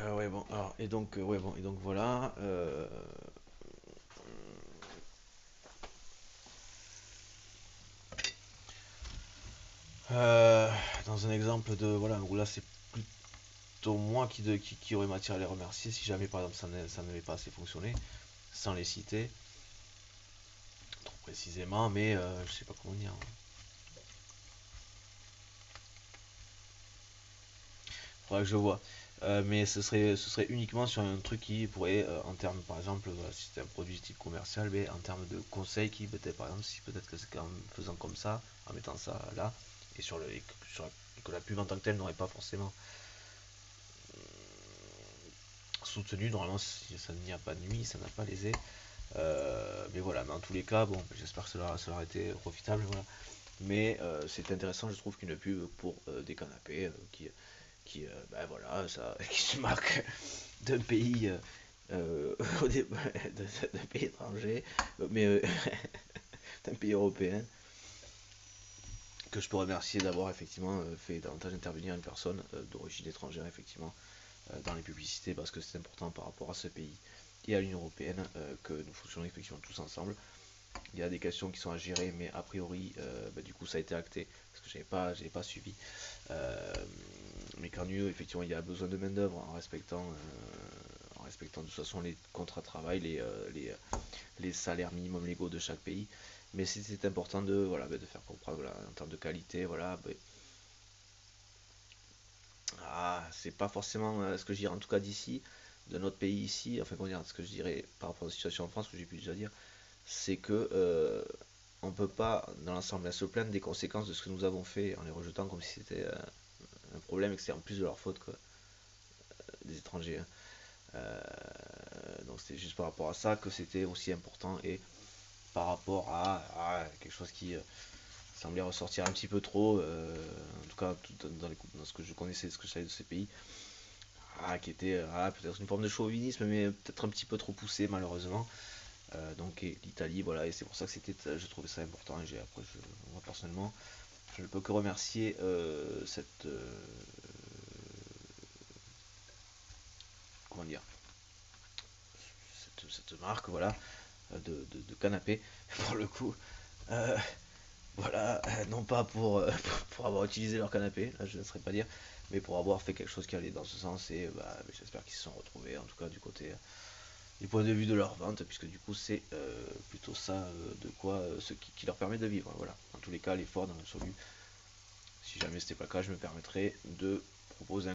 Ouais, bon, alors, et donc, ouais, bon, et donc voilà. Euh, Dans un exemple de, voilà, où là c'est plutôt moi qui aurait matière à les remercier si jamais par exemple ça n'avait pas assez fonctionné, sans les citer trop précisément, mais je sais pas comment dire. Faudrait que je vois. Mais ce serait uniquement sur un truc qui pourrait, en termes, par exemple, voilà, si c'était un produit type commercial, mais en termes de conseils, qui peut-être, par exemple, si peut-être que c'est qu'en faisant comme ça, en mettant ça là, et que la pub en tant que telle n'aurait pas forcément soutenu, normalement, si ça n'y a pas nuit, ça n'a pas lésé. Mais voilà, mais en tous les cas, bon, j'espère que cela aura été profitable, voilà. Mais c'est intéressant, je trouve, qu'une pub pour des canapés ben voilà, ça, qui se marque d'un pays, d'un pays étranger, mais d'un pays européen, que je peux remercier d'avoir effectivement fait davantage intervenir une personne d'origine étrangère, effectivement, dans les publicités, parce que c'est important par rapport à ce pays et à l'Union Européenne que nous fonctionnons effectivement tous ensemble. Il y a des questions qui sont à gérer, mais a priori, bah, du coup, ça a été acté, parce que j'avais pas suivi. Euh, mais qu'en UE, effectivement, il y a besoin de main-d'œuvre en respectant de toute façon les contrats de travail, les salaires minimums légaux de chaque pays. Mais c'est important de, voilà, bah, de faire comprendre, voilà, en termes de qualité, voilà, bah, c'est pas forcément ce que je dirais, en tout cas d'ici, de notre pays ici, enfin, comment dire, ce que je dirais par rapport à la situation en France, que j'ai pu déjà dire, c'est que on peut pas, dans l'ensemble, se plaindre des conséquences de ce que nous avons fait en les rejetant comme si c'était un problème et que c'était en plus de leur faute, quoi, des étrangers, hein. Donc c'était juste par rapport à ça que c'était aussi important, et par rapport à quelque chose qui semblait ressortir un petit peu trop, en tout cas dans ce que je connaissais, ce que je savais de ces pays, qui était peut-être une forme de chauvinisme, mais peut-être un petit peu trop poussé malheureusement. Donc l'Italie, voilà, et c'est pour ça que je trouvais ça important. Et après, moi personnellement, je ne peux que remercier comment dire, cette marque, voilà, de canapé, pour le coup. Euh, voilà, non pas pour avoir utilisé leur canapé, là, je ne saurais pas dire, mais pour avoir fait quelque chose qui allait dans ce sens, et bah, j'espère qu'ils se sont retrouvés, en tout cas du côté du point de vue de leur vente, puisque du coup c'est plutôt ça de quoi ce qui leur permet de vivre. Voilà. En tous les cas, l'effort dans l'absolu, si jamais c'était pas le cas, je me permettrais de proposer un